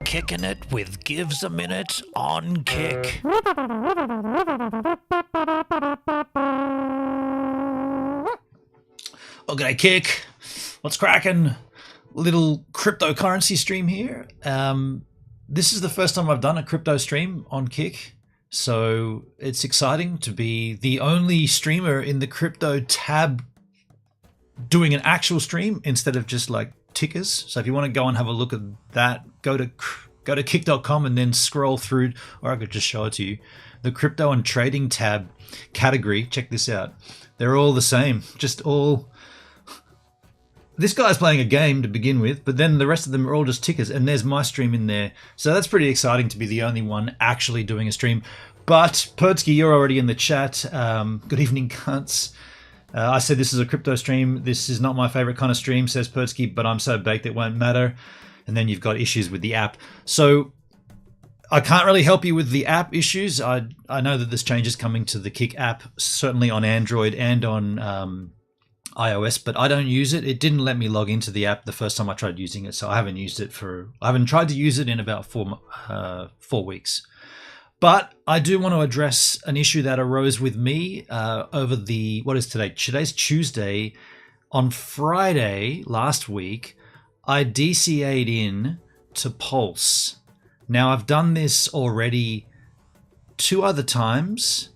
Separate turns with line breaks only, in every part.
Kicking it with Gives a Minute on Kick. Oh, g'day, Kick. What's cracking? Little cryptocurrency stream here. This is the first time I've done a crypto stream on Kick, so it's exciting to be the only streamer in the crypto tab doing an actual stream instead of just like tickers. So if you want to go and have a look at that, go to Go to kick.com and then scroll through, or I could just show it to you. The crypto and trading tab category. Check this out. They're all the same. Just all. This guy's playing a game to begin with, but then the rest of them are all just tickers, and there's my stream in there. So that's pretty exciting to be the only one actually doing a stream. But Pertsky, you're already in the chat. Good evening, cunts. I said this is a crypto stream. This is not my favorite kind of stream, says Pertsky, but I'm so baked it won't matter. And then you've got issues with the app. So I can't really help you with the app issues. I know that this change is coming to the Kick app, certainly on Android and on iOS, but I don't use it. It didn't let me log into the app the first time I tried using it, so I haven't used it I haven't tried to use it in about 4 weeks. But I do want to address an issue that arose with me over what is today? Today's Tuesday. On Friday last week, I DCA'd in to Pulse. Now, I've done this already 2 other times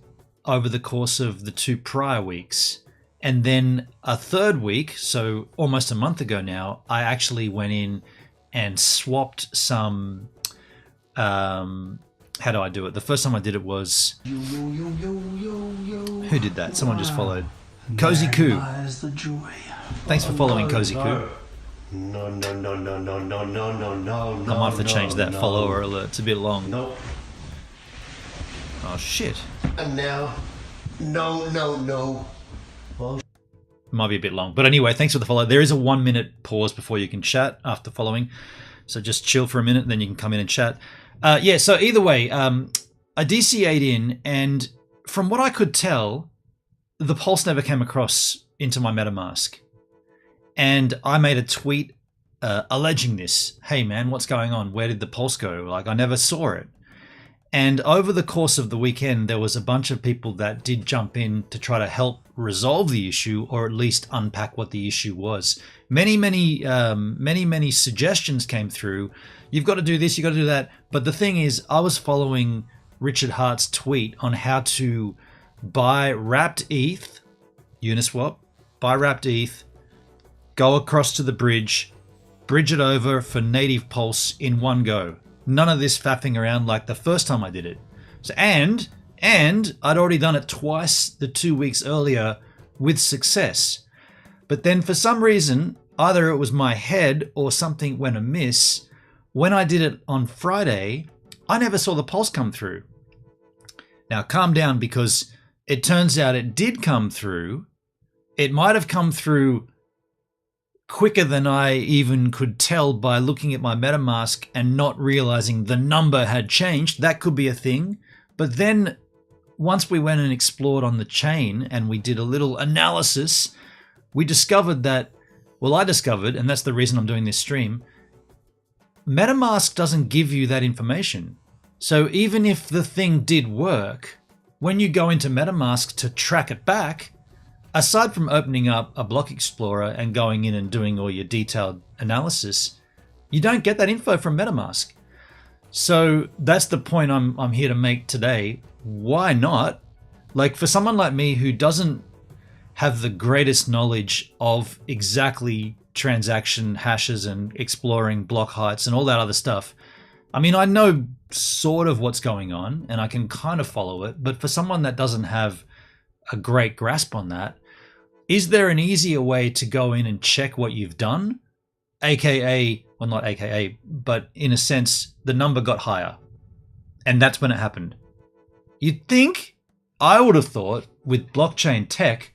over the course of the 2 prior weeks. And then a 3rd week, so almost a month ago now, I actually went in and swapped some... how do I do it? The first time I did it was... Who did that? Someone just followed. Cozy Coo. Thanks for following, Cozy Coo.
No. I
might have to change that follower alert. It's a bit long.
No.
Oh, shit.
And now, no.
Might be a bit long. But anyway, thanks for the follow. There is a 1-minute pause before you can chat after following. So just chill for a minute, and then you can come in and chat. So either way, I DCA'd in, and from what I could tell, the Pulse never came across into my Metamask. And I made a tweet alleging this. Hey, man, what's going on? Where did the Pulse go? Like, I never saw it. And over the course of the weekend, there was a bunch of people that did jump in to try to help resolve the issue, or at least unpack what the issue was. Many suggestions came through. You've got to do this, you've got to do that. But the thing is, I was following Richard Hart's tweet on how to buy wrapped ETH, Uniswap, buy wrapped ETH, go across to the bridge it over for native Pulse in one go. None of this faffing around like the first time I did it. So, and I'd already done it twice the 2 weeks earlier with success. But then for some reason, either it was my head or something went amiss. When I did it on Friday, I never saw the Pulse come through. Now, calm down, because it turns out it did come through. It might have come through quicker than I even could tell by looking at my MetaMask and not realizing the number had changed. That could be a thing. But then once we went and explored on the chain and we did a little analysis, we discovered that, well, I discovered, and that's the reason I'm doing this stream, MetaMask doesn't give you that information. So even if the thing did work, when you go into MetaMask to track it back, aside from opening up a block explorer and going in and doing all your detailed analysis, you don't get that info from MetaMask. So that's the point I'm here to make today. Why not? Like, for someone like me who doesn't have the greatest knowledge of exactly transaction hashes and exploring block heights and all that other stuff, I mean, I know sort of what's going on and I can kind of follow it, but for someone that doesn't have a great grasp on that, is there an easier way to go in and check what you've done? AKA, well, not AKA, but in a sense, the number got higher. And that's when it happened. You'd think, I would have thought, with blockchain tech,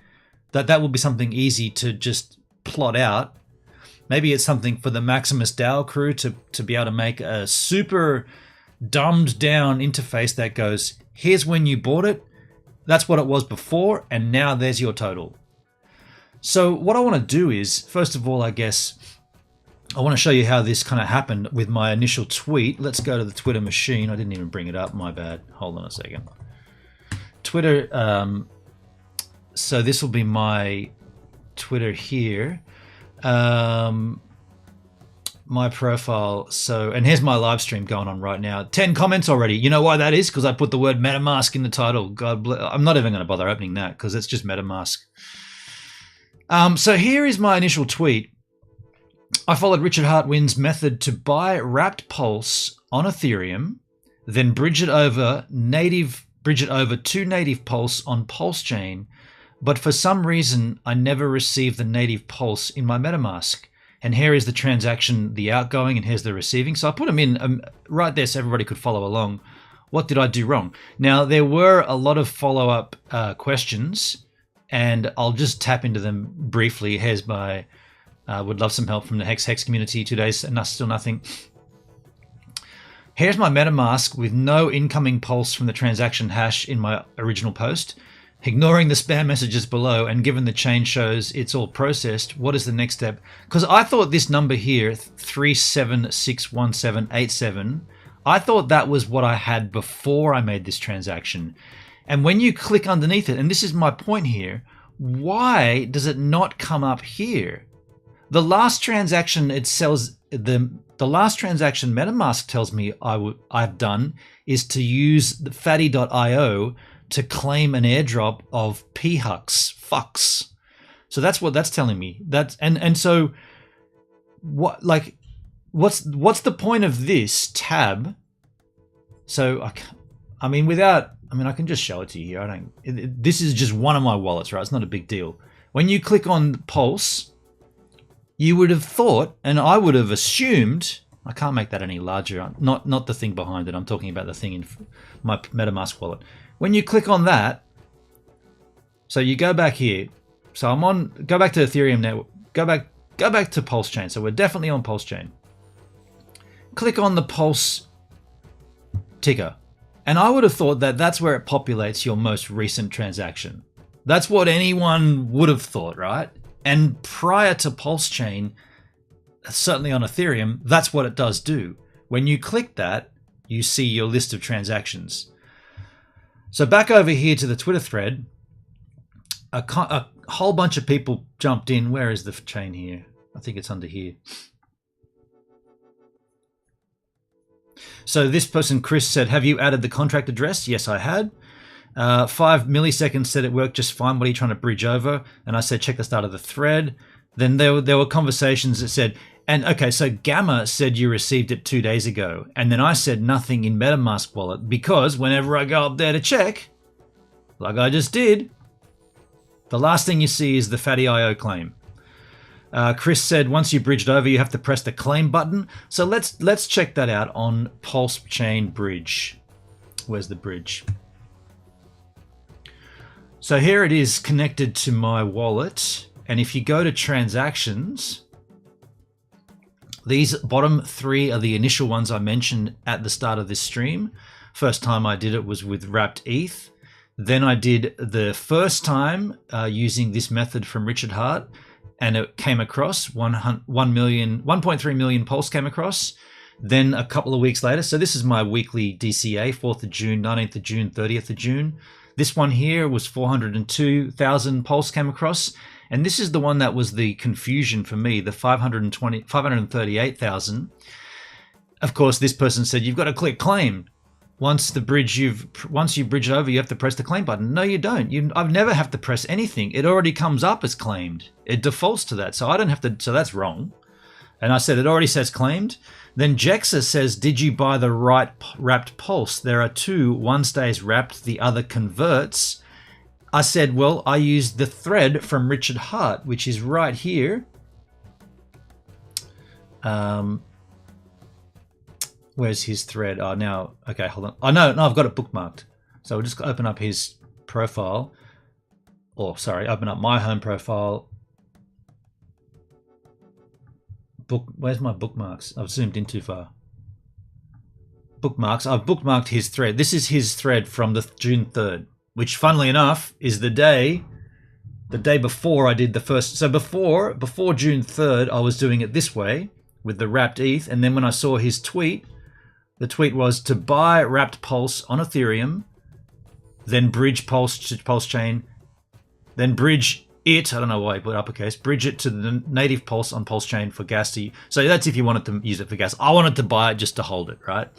that would be something easy to just plot out. Maybe it's something for the Maximus DAO crew to be able to make a super dumbed down interface that goes, here's when you bought it, that's what it was before, and now there's your total. So what I want to do is, first of all, I guess, I want to show you how this kind of happened with my initial tweet. Let's go to the Twitter machine. I didn't even bring it up, my bad. Hold on a second. Twitter, so this will be my Twitter here. My profile. So, and here's my live stream going on right now. 10 comments already. You know why that is? Because I put the word MetaMask in the title. God bless. I'm not even going to bother opening that because it's just MetaMask. So here is my initial tweet. I followed Richard Hartwin's method to buy wrapped Pulse on Ethereum, then bridge it over to native Pulse on PulseChain, but for some reason I never received the native Pulse in my MetaMask. And here is the transaction, the outgoing, and here's the receiving. So I put them in right there so everybody could follow along. What did I do wrong? Now, there were a lot of follow-up questions, and I'll just tap into them briefly. Here's my, would love some help from the Hex community, 2 days, and still nothing. Here's my MetaMask with no incoming Pulse from the transaction hash in my original post. Ignoring the spam messages below, and given the chain shows it's all processed, what is the next step? Because I thought this number here, 37661787, I thought that was what I had before I made this transaction. And when you click underneath it, and this is my point here, why does it not come up here? The last transaction it sells, the last transaction MetaMask tells me I've done is to use the fatty.io to claim an airdrop of fucks. So that's what that's telling me. That's and so what, like, what's the point of this tab? So I mean, I can just show it to you here. This is just one of my wallets, right? It's not a big deal. When you click on Pulse, you would have thought, and I would have assumed, I can't make that any larger. Not the thing behind it. I'm talking about the thing in my MetaMask wallet. When you click on that, so you go back here. So go back to Ethereum network. Go back to PulseChain. So we're definitely on PulseChain. Click on the Pulse ticker. And I would have thought that that's where it populates your most recent transaction. That's what anyone would have thought, right? And prior to PulseChain, certainly on Ethereum, that's what it does do. When you click that, you see your list of transactions. So back over here to the Twitter thread, a whole bunch of people jumped in. Where is the chain here? I think it's under here. So this person, Chris, said, have you added the contract address? Yes, I had. 5 milliseconds said it worked just fine. What are you trying to bridge over? And I said, check the start of the thread. Then there were conversations that said, and okay, so Gamma said you received it 2 days ago. And then I said nothing in MetaMask wallet because whenever I go up there to check, like I just did, the last thing you see is the Fatty.io claim. Chris said once you bridged over, you have to press the claim button. So let's check that out on PulseChain bridge. Where's the bridge? So here it is connected to my wallet. And if you go to transactions, these bottom 3 are the initial ones I mentioned at the start of this stream. First time I did it was with wrapped ETH. Then I did the first time using this method from Richard Hart, and it came across 1.3 million Pulse came across. Then a couple of weeks later, so this is my weekly DCA, 4th of June, 19th of June, 30th of June. This one here was 402,000 Pulse came across. And this is the one that was the confusion for me, the 538,000. Of course, this person said, you've got to click claim. Once you bridge it over, you have to press the claim button. No, you don't. I've never have to press anything. It already comes up as claimed. It defaults to that. So I don't have to, so that's wrong. And I said, it already says claimed. Then Jexa says, did you buy the right wrapped Pulse? There are 2, one stays wrapped, the other converts. I said, well, I used the thread from Richard Hart, which is right here. Where's his thread? Oh, now, okay, hold on. Oh, no, I've got it bookmarked. So we'll just open up his profile. Or, sorry, open up my home profile. Where's my bookmarks? I've zoomed in too far. Bookmarks. I've bookmarked his thread. This is his thread from the June 3rd. Which, funnily enough, is the day before I did the first. So before June 3rd, I was doing it this way with the wrapped ETH. And then when I saw his tweet, the tweet was to buy wrapped Pulse on Ethereum, then bridge Pulse to PulseChain, then bridge it. I don't know why I put uppercase. Bridge it to the native Pulse on PulseChain for gas to. So that's if you wanted to use it for gas. I wanted to buy it just to hold it, right?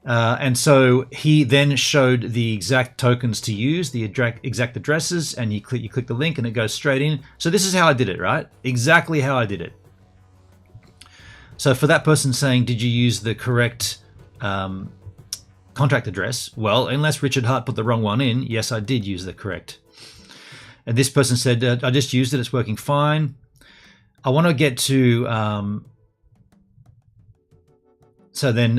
And so he then showed the exact tokens to use, the exact addresses, and you click the link and it goes straight in. So this is how I did it, right? Exactly how I did it. So for that person saying, did you use the correct contract address? Well, unless Richard Hart put the wrong one in, yes, I did use the correct. And this person said, I just used it, it's working fine. I want to get to, so then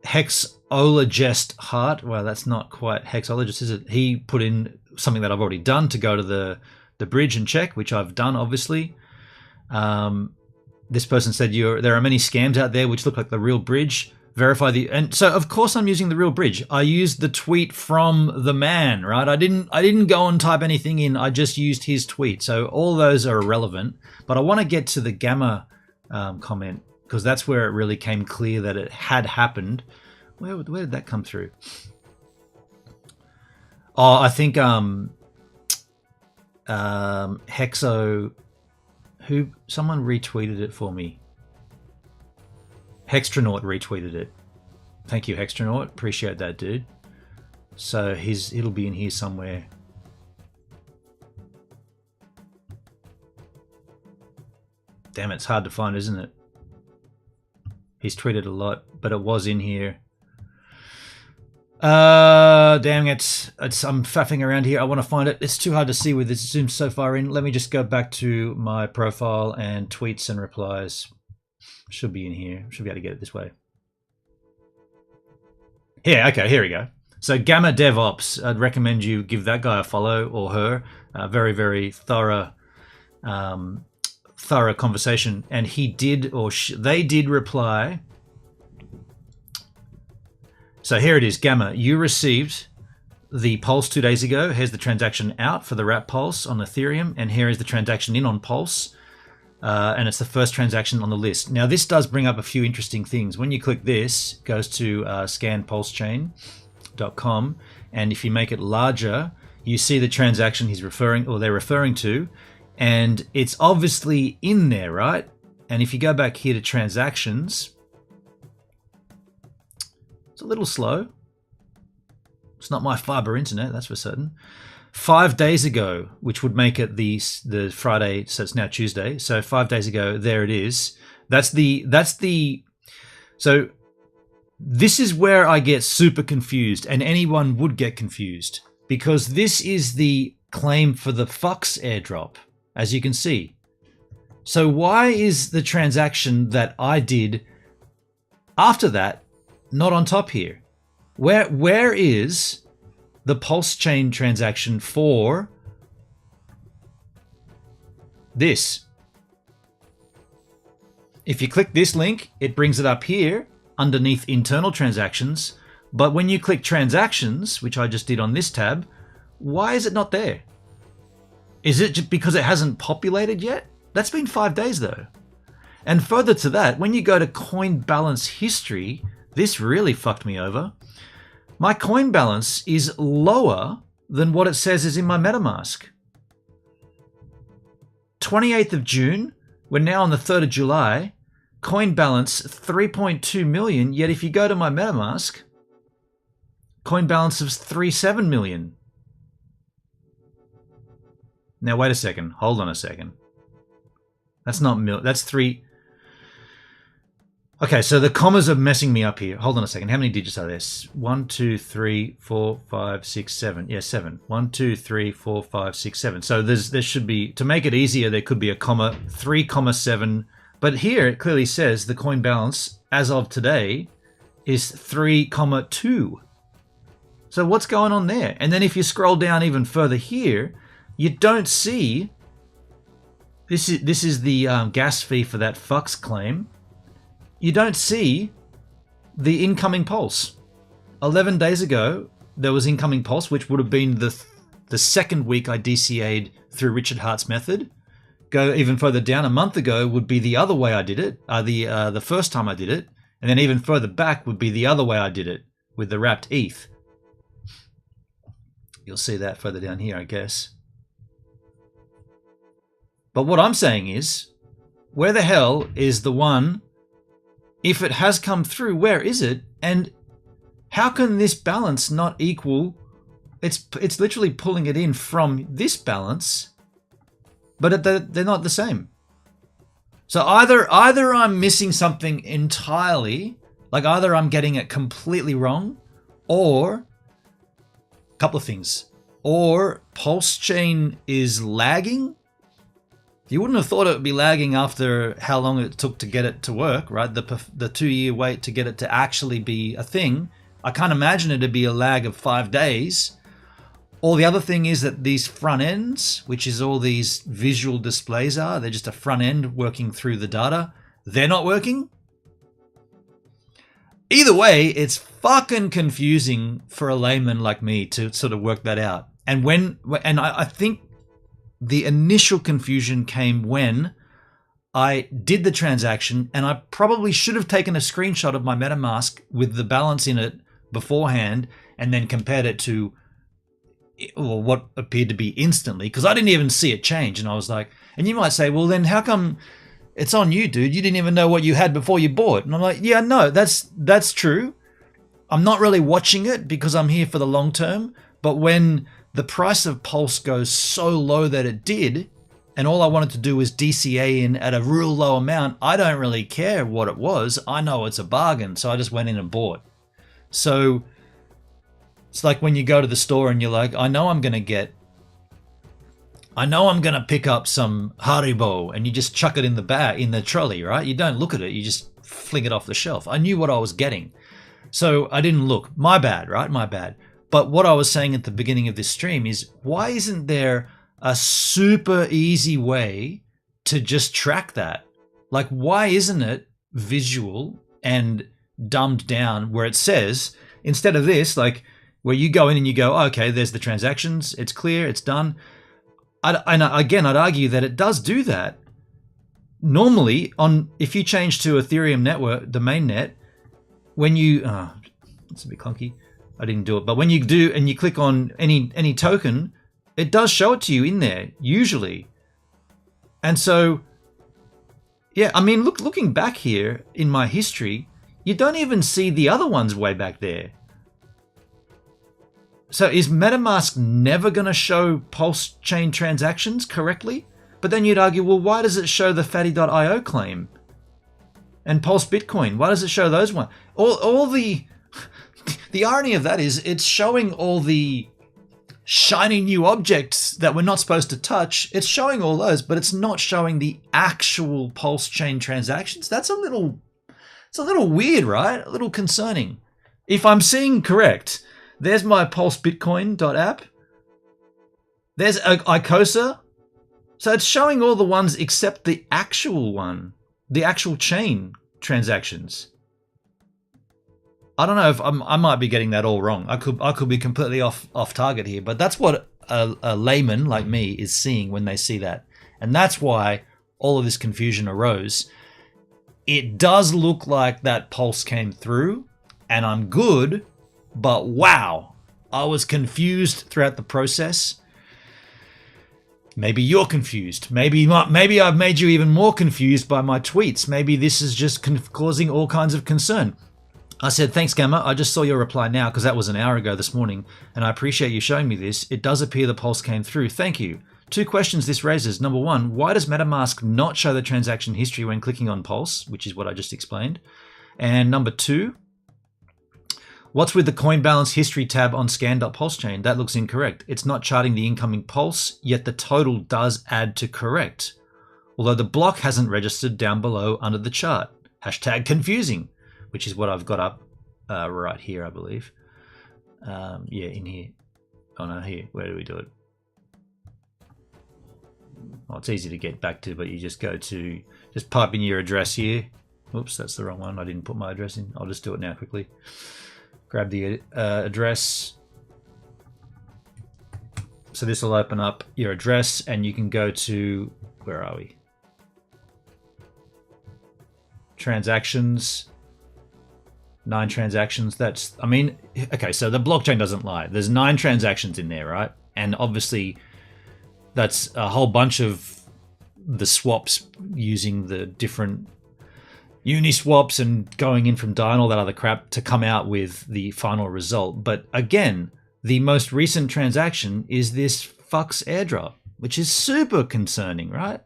Hexologist Hart, well, that's not quite Hexologist, is it? He put in something that I've already done to go to the bridge and check, which I've done, obviously. This person said, there are many scams out there which look like the real bridge. Verify and so of course I'm using the real bridge. I used the tweet from the man, right? I didn't go and type anything in. I just used his tweet. So all those are irrelevant. But I want to get to the Gamma comment, because that's where it really came clear that it had happened. Where did that come through? Oh, I think Hexo. Someone retweeted it for me. Hextronaut retweeted it. Thank you, Hextronaut. Appreciate that, dude. So it'll be in here somewhere. Damn, it's hard to find, isn't it? He's tweeted a lot, but it was in here. Damn it. I'm faffing around here. I want to find it. It's too hard to see with this zoom so far in. Let me just go back to my profile and tweets and replies. Should be in here. Should be able to get it this way. Yeah, okay, here we go. So Gamma DevOps, I'd recommend you give that guy a follow, or her. Very, very thorough conversation. And he did, or they did reply. So here it is, Gamma. You received the Pulse 2 days ago. Here's the transaction out for the wrap Pulse on Ethereum, and here is the transaction in on Pulse. And it's the first transaction on the list. Now, this does bring up a few interesting things. When you click this, it goes to scanpulsechain.com, and if you make it larger, you see the transaction they're referring to, and it's obviously in there, right? And if you go back here to transactions, it's a little slow. It's not my fiber internet, that's for certain. 5 days ago, which would make it the Friday, so it's now Tuesday. So 5 days ago, there it is. So this is where I get super confused, and anyone would get confused, because this is the claim for the Fox airdrop, as you can see. So why is the transaction that I did after that not on top here? Where is the PulseChain transaction for this? If you click this link, it brings it up here underneath internal transactions. But when you click transactions, which I just did on this tab, why is it not there? Is it just because it hasn't populated yet? That's been 5 days though. And further to that, when you go to coin balance history, this really fucked me over. My coin balance is lower than what it says is in my Metamask. 28th of June, we're now on the 3rd of July, coin balance 3.2 million, yet if you go to my Metamask, coin balance is 3.7 million. Now wait a second, hold on a second. That's not that's 3. Okay, so the commas are messing me up here. Hold on a second. How many digits are there? 1, 2, 3, 4, 5, 6, 7. Yeah, 7. 1, 2, 3, 4, 5, 6, 7. So there should be, to make it easier, there could be a comma, 3,7. But here it clearly says the coin balance as of today is 3,2. So what's going on there? And then if you scroll down even further here, you don't see, this is the gas fee for that Fox claim. You don't see the incoming pulse. 11 days ago, there was incoming pulse, which would have been the second week I DCA'd through Richard Hart's method. Go even further down, a month ago would be the other way I did it, the first time I did it. And then even further back would be the other way I did it with the wrapped ETH. You'll see that further down here, I guess. But what I'm saying is, where the hell is the one? If it has come through, where is it? And how can this balance not equal? It's literally pulling it in from this balance, but they're not the same. So either I'm missing something entirely, like either I'm getting it completely wrong, or a couple of things. Or PulseChain is lagging. You wouldn't have thought it would be lagging after how long it took to get it to work, right? The 2-year wait to get it to actually be a thing. I can't imagine it'd be a lag of 5 days. Or the other thing is that these front ends, which is all these visual displays are, they're just a front end working through the data. They're not working. Either way, it's fucking confusing for a layman like me to sort of work that out. And I think the initial confusion came when I did the transaction, and I probably should have taken a screenshot of my Metamask with the balance in it beforehand and then compared it to what appeared to be instantly, because I didn't even see it change. And I was like, and you might say, well, then how come it's on you, dude? You didn't even know what you had before you bought. And I'm like, yeah, no, that's true. I'm not really watching it because I'm here for the long term. But when the price of Pulse goes so low that it did, and all I wanted to do was DCA in at a real low amount, I don't really care what it was. I know it's a bargain, so I just went in and bought. So it's like when you go to the store and you're like, I know I'm going to pick up some Haribo, and you just chuck it in the bag, in the trolley, right? You don't look at it, you just fling it off the shelf. I knew what I was getting, so I didn't look. My bad, right? My bad. But what I was saying at the beginning of this stream is, why isn't there a super easy way to just track that? Like, why isn't it visual and dumbed down where it says, instead of this, like where you go in and you go, oh, okay, there's the transactions, it's clear, it's done. And again, I'd argue that it does do that. Normally, if you change to Ethereum network, the mainnet, when you, it's a bit clunky, I didn't do it, but when you do and you click on any token, it does show it to you in there, usually. And so, yeah, I mean, looking back here in my history, you don't even see the other ones way back there. So is Metamask never going to show PulseChain transactions correctly? But then you'd argue, well, why does it show the Fatty.io claim? And Pulse Bitcoin, why does it show those ones? All the irony of that is it's showing all the shiny new objects that we're not supposed to touch. It's showing all those, but it's not showing the actual PulseChain transactions. It's a little weird, right? A little concerning. If I'm seeing correct, there's my PulseBitcoin.app. There's Icosa. So it's showing all the ones except the actual one, the actual chain transactions. I don't know if I might be getting that all wrong. I could be completely off target here, but that's what a layman like me is seeing when they see that. And that's why all of this confusion arose. It does look like that Pulse came through, and I'm good, but wow, I was confused throughout the process. Maybe you're confused. Maybe I've made you even more confused by my tweets. Maybe this is just causing all kinds of concern. I said, thanks, Gamma. I just saw your reply now because that was an hour ago this morning, and I appreciate you showing me this. It does appear the Pulse came through. Thank you. 2 questions this raises. Number 1, why does Metamask not show the transaction history when clicking on Pulse, which is what I just explained? And number 2, what's with the coin balance history tab on scan.pulsechain? That looks incorrect. It's not charting the incoming Pulse, yet the total does add to correct, although the block hasn't registered down below under the chart. Hashtag confusing, which is what I've got up right here, I believe. Yeah, in here. Oh no, here. Where do we do it? Oh, it's easy to get back to, but you just just type in your address here. Oops, that's the wrong one. I didn't put my address in. I'll just do it now quickly. Grab the address. So this will open up your address, and you can go to, where are we? Transactions. 9 transactions. Okay, so the blockchain doesn't lie. There's 9 transactions in there, right? And obviously that's a whole bunch of the swaps using the different Uniswaps and going in from DAI and all that other crap to come out with the final result. But again, the most recent transaction is this Fux airdrop, which is super concerning, right?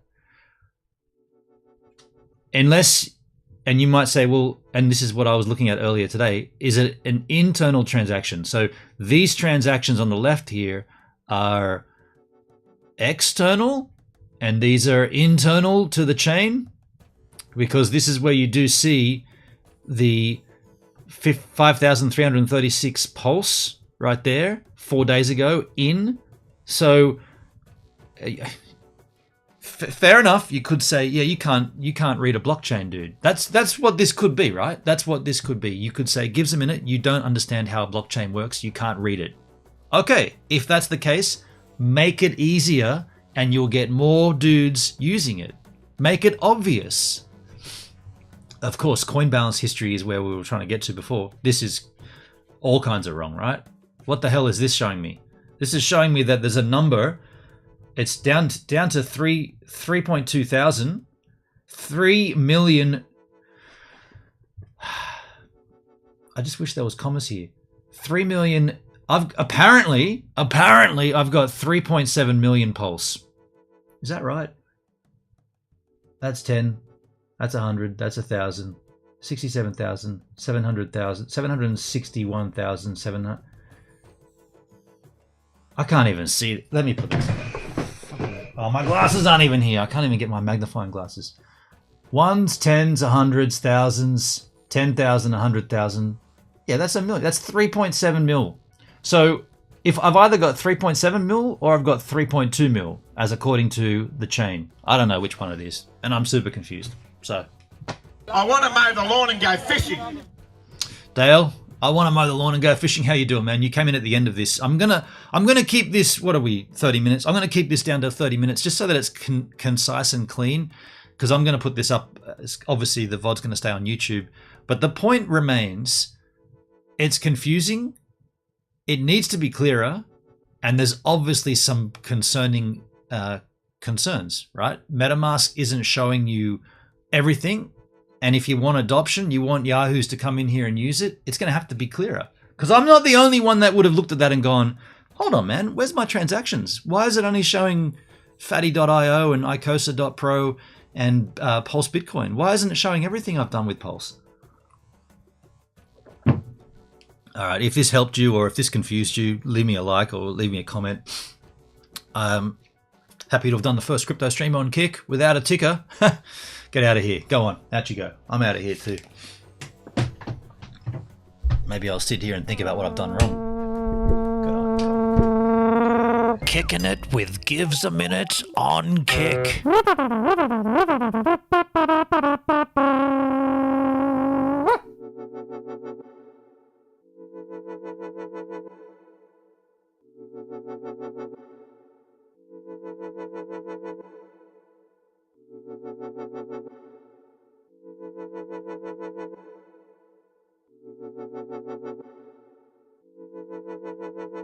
unless, and you might say, well, and this is what I was looking at earlier today, is it an internal transaction? So these transactions on the left here are external, and these are internal to the chain, because this is where you do see the 5,336 pulse right there 4 days ago in. So fair enough, you could say, yeah, you can't read a blockchain, dude. That's what this could be, right? That's what this could be. You could say, gives a minute, you don't understand how a blockchain works, you can't read it. Okay, if that's the case, make it easier and you'll get more dudes using it. Make it obvious. Of course, coin balance history is where we were trying to get to before. This is all kinds of wrong, right? What the hell is this showing me? This is showing me that there's a number. It's down to 3.2 thousand, 3 million. I just wish there was commas here. 3 million. Apparently I've got 3.7 million pulse. Is that right? That's 10. That's 100. That's 1,000. 67,000. 700,000. 761,700. I can't even see it. Let me put this. Oh, my glasses aren't even here. I can't even get my magnifying glasses. Ones, tens, hundreds, thousands, 10,000, 100,000. Yeah, that's a million. That's 3.7 mil. So if I've either got 3.7 mil or I've got 3.2 mil, as according to the chain. I don't know which one it is, and I'm super confused. So
I want to mow the lawn and go fishing.
Dale, I want to mow the lawn and go fishing. How you doing, man? You came in at the end of this. I'm gonna keep this. What are we? 30 minutes. I'm gonna keep this down to 30 minutes, just so that it's concise and clean. Because I'm gonna put this up. Obviously, the VOD's gonna stay on YouTube. But the point remains. It's confusing. It needs to be clearer, and there's obviously some concerning concerns, right? MetaMask isn't showing you everything. And if you want adoption, you want Yahoos to come in here and use it, it's going to have to be clearer. Because I'm not the only one that would have looked at that and gone, hold on, man, where's my transactions? Why is it only showing Fatty.io and Icosa.pro and Pulse Bitcoin? Why isn't it showing everything I've done with Pulse? All right, if this helped you or if this confused you, leave me a like or leave me a comment. Happy to have done the first crypto stream on Kick without a ticker. Get out of here. Go on. Out you go. I'm out of here too. Maybe I'll sit here and think about what I've done wrong. Good on. Kicking it with Gives a Minute on Kick.